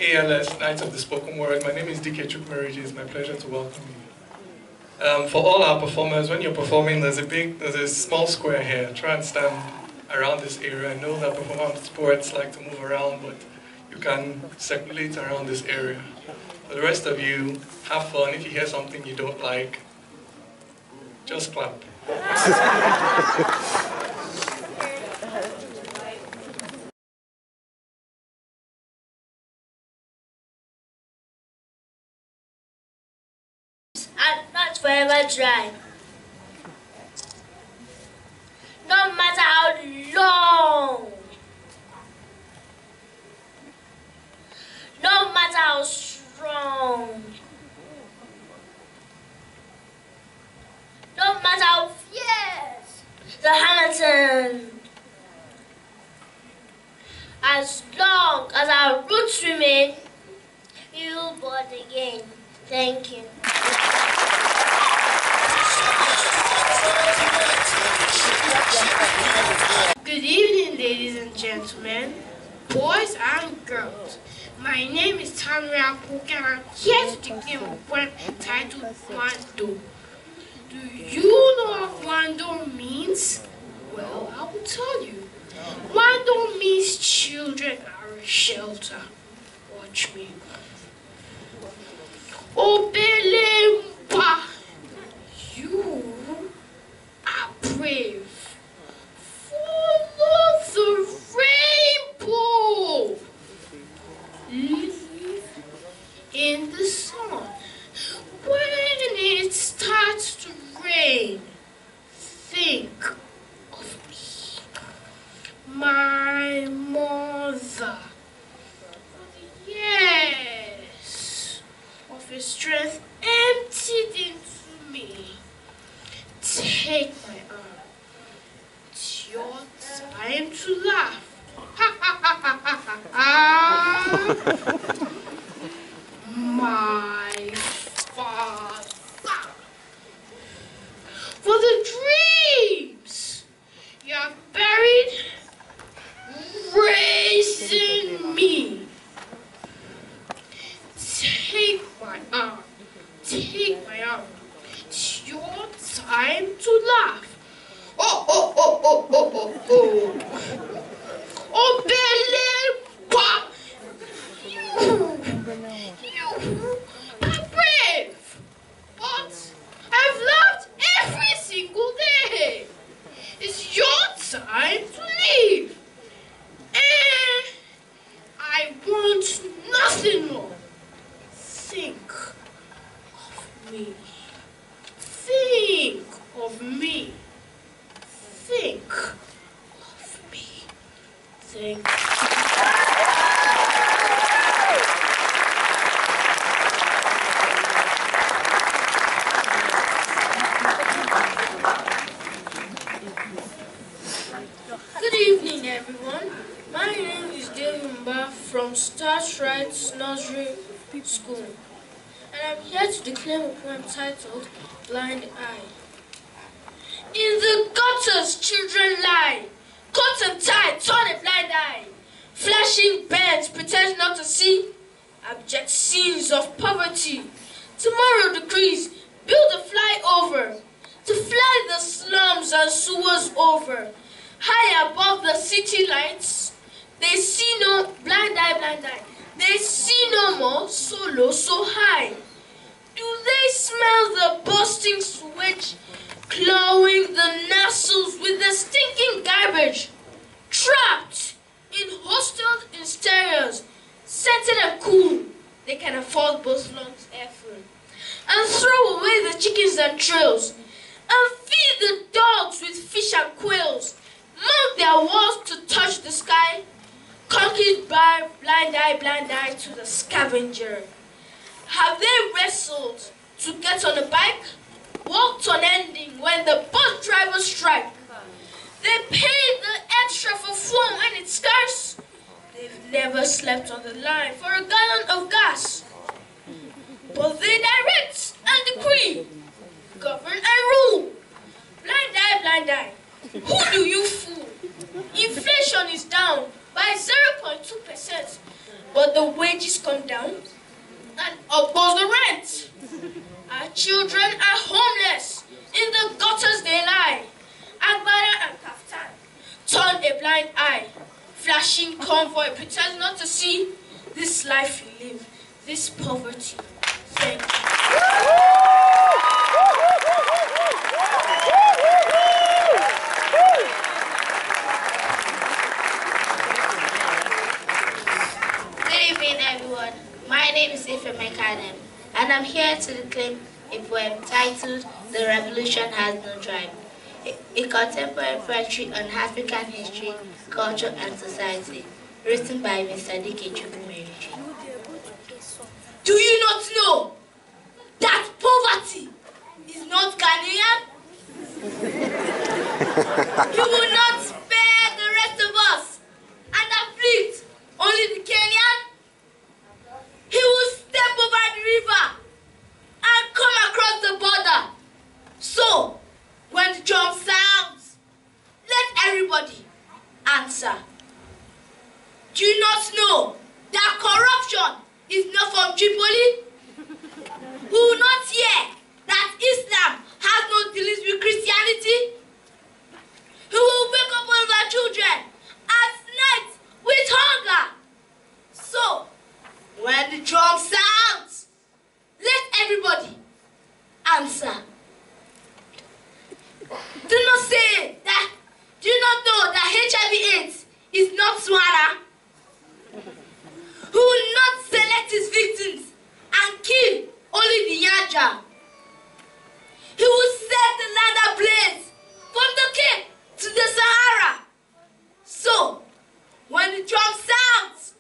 ALS, Knights of the Spoken Word. My name is DK Chukmariji. It's my pleasure to welcome you. For all our performers, when you're performing, there's a small square here. Try and stand around this area. I know that performance sports like to move around, but you can circulate around this area. For the rest of you, have fun. If you hear something you don't like, just clap. And not forever dry. No matter how long, no matter how strong, no matter how fierce the Hamilton, as long as our roots remain, we will born again. Thank you. Good evening, ladies and gentlemen, boys and girls. My name is Tamara Cook and I'm here to declare a poem titled Wando. Do you know what Wando means? Well, I will tell you. Wando means children are a shelter. Watch me. Obelemba, you are brave. Follow the rainbow. Live in the sun. When it starts to rain, think of me, my mother. Yes, of his strength emptied into me. Take my arm. It's your time to laugh. Ha ha ha ha ha ha. My father. For the dreams you have buried, raising me. Take my arm. Take my arm. It's your time to laugh. Oh, oh, oh, oh, oh, oh, oh. Oh, Belemba. You are brave. But I've laughed every single day. It's your time to leave. And I want nothing more. Think of me. Think of me. Think of me. Think. Good evening, everyone. My name is David from Start-Rite Nursery School, and I'm here to declare a poem titled Blind Eye. In the gutters children lie, caught and tied, torn a blind eye. Flashing bands pretend not to see, abject scenes of poverty. Tomorrow decrees, build a flyover, to fly the slums and sewers over. High above the city lights, they see no, blind eye, they see no more, so low, so high. Do they smell the bursting switch, clawing the nostrils with the stinking garbage? Trapped in hostels in stereos, scented and cool, they can afford both lungs airflow. And throw away the chickens and trails, and feed the dogs with fish and quails. Mount their walls to touch the sky, conquered by blind eye to the scavenger. Have they wrestled to get on a bike? Walked unending when the bus drivers strike. They pay the extra for fuel when it's scarce. They've never slept on the line for a gallon of gas. But they direct and decree, govern and rule. Blind eye, who do you fool? Inflation is down, by 0.2%. But the wages come down and up goes the rent. Our children are homeless. In the gutters they lie. Agbada and kaftan turn a blind eye. Flashing convoy pretends not to see this life we live, this poverty. Thank you. Everyone, my name is Ife Mekadem, and I'm here to declaim a poem titled The Revolution Has No Tribe, a contemporary poetry on African history, culture, and society, written by Mr. Declamation. Do you not know that poverty is not Ghanaian? He will not spare the rest of us and afflict only the Kenyan. He will step over the river and come across the border. So, when the drum sounds, let everybody answer. Do you not know that corruption is not from Tripoli? We will not hear that Islam has no dealings with Christianity. He will wake up all of our children at night with hunger. So, when the drum sounds, let everybody answer. Do not say that. Do you not know that HIV/AIDS is not Swana? Who will not select his victims and kill only the Yaja? He will set the land ablaze from the Cape to the Sahara. So, when the drum sounds,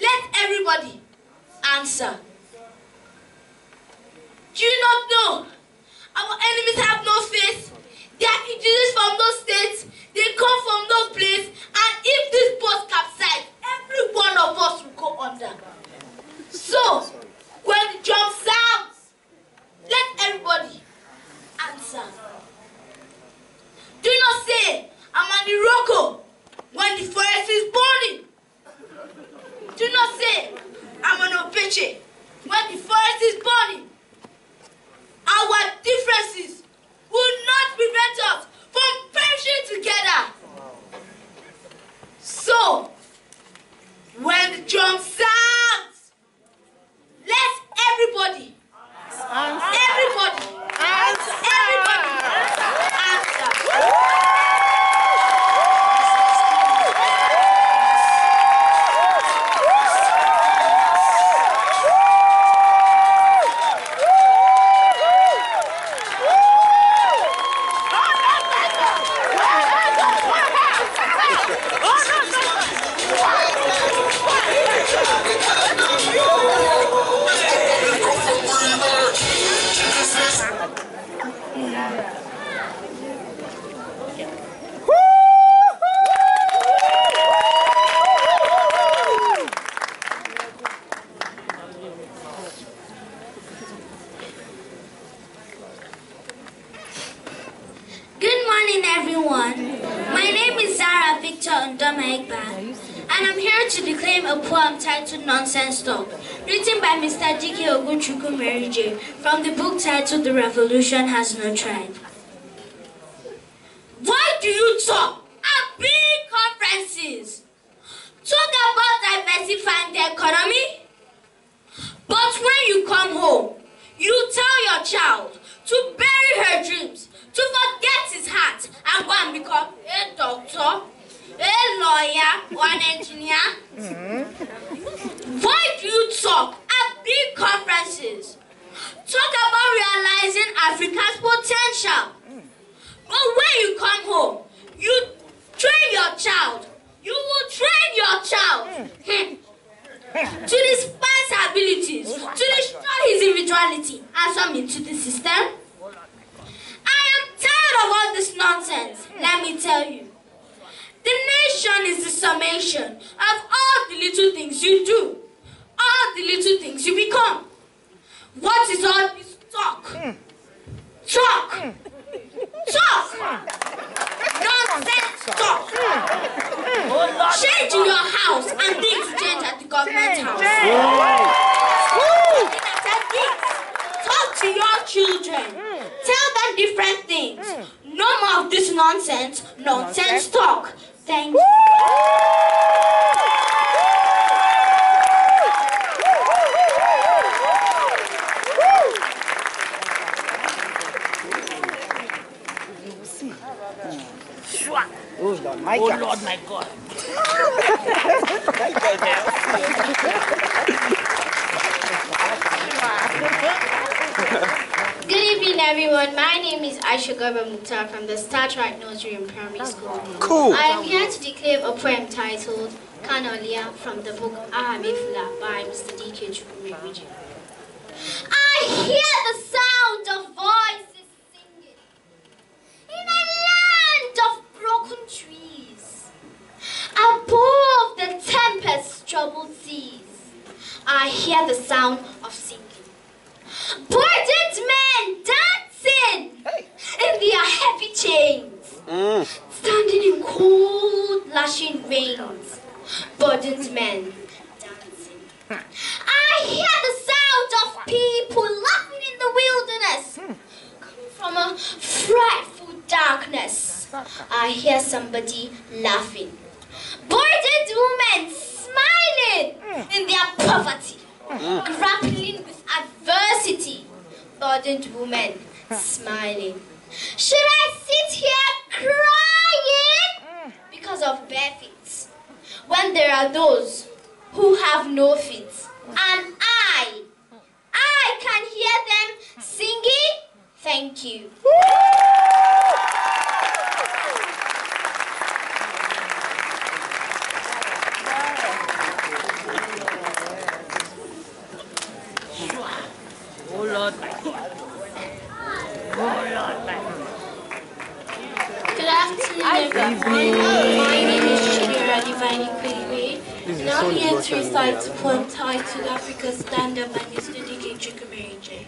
let everybody answer. Do you not know our enemies have no face? They are indigenous from no states. They come from no place. And if this boat capsizes, every one of us will go under. So, when the drum sounds, let everybody answer. Do not say, I'm an Iroko when the forest is burning. Do not say, I'm an Opeche when the forest is burning. Our differences will not prevent us from perishing together. So, when the drum sounds, let everybody answer. Nonsense Talk, written by Mr. Declamation from the book titled The Revolution Has No Tribe. Why do you talk at big conferences? Talk about diversifying the economy? But when you come home, you tell your child to bury her dreams, to forget his hat and go and become a doctor, a lawyer, or an engineer? Why do you talk at big conferences? Talk about realizing Africa's potential. But when you come home, you train your child. You will train your child to despise his abilities, to destroy his individuality, and some into the system. I am tired of all this nonsense, let me tell you. The nation is the summation of all the little things you do, all the little things you become. What is all this talk? Talk! Talk! Nonsense talk! Change in your government house. Talk to your children. Tell them different things. No more of this nonsense talk. Thank you. Oh Lord, my God. Oh Lord, my God. Good evening, everyone. My name is Aisha Garba Mukhtar from the Start-Rite Nursery and Primary School. Cool. I am here to declare a poem titled Kanolia from the book Ahamifla by Mr. D.K. Chukwumerije. I hear the sound of voices singing in a land of broken trees, above the tempest's troubled seas. I hear the sound of singing. Burdened men dancing in their heavy chains, standing in cold, lashing rains. Burdened men dancing. I hear the sound of people laughing in the wilderness, coming from a frightful darkness. I hear somebody laughing. Burdened women smiling in their poverty, grappling with adversity. Burdened women smiling. Should I sit here crying because of bare feet when there are those who have no feet? And I can hear them singing. Thank you. Oh Lord, my God. Oh Lord, my God. Good afternoon, everyone. My name is Chidera Divine Ikweliwe, and I'm here to recite a poem titled Africa Stand Up by Mr. D.K. Chukwumerije.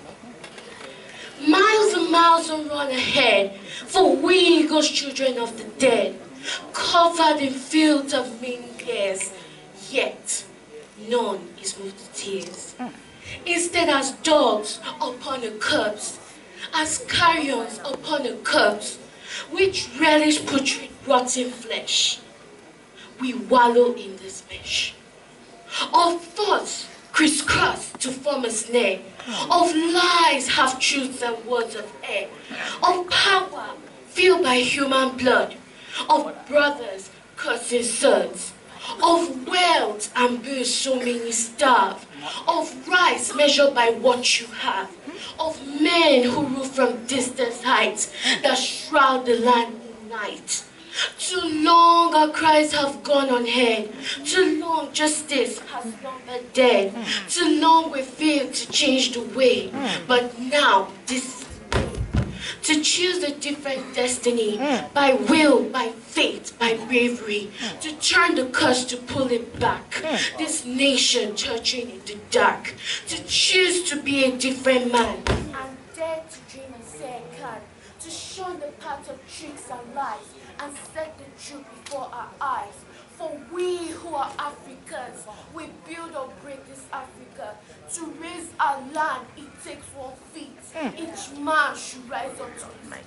Miles and miles will run ahead, for we God's children of the dead, covered in fields of mean cares, yet none is moved to tears. Instead, as dogs upon a corpse, as carrions upon a corpse, which relish putrid rotten flesh, we wallow in this mesh. Of thoughts crisscross to form a snare, of lies half-truths and words of air, of power filled by human blood, of brothers cursing sons, of wealth and bills so many starve, of rights measured by what you have, of men who rule from distant heights that shroud the land in night. Too long our cries have gone unheard, too long justice has slumbered dead, too long we failed to change the way, but now this to choose a different destiny, by will, by faith, by bravery, to turn the curse, to pull it back, this nation churching in the dark, to choose to be a different man, and dare to dream and say I can, to shun the path of tricks and lies, and set the truth before our eyes. For we who are Africans, we build or break this Africa. To raise our land, it takes 1 feet. Each man should rise up to his feet.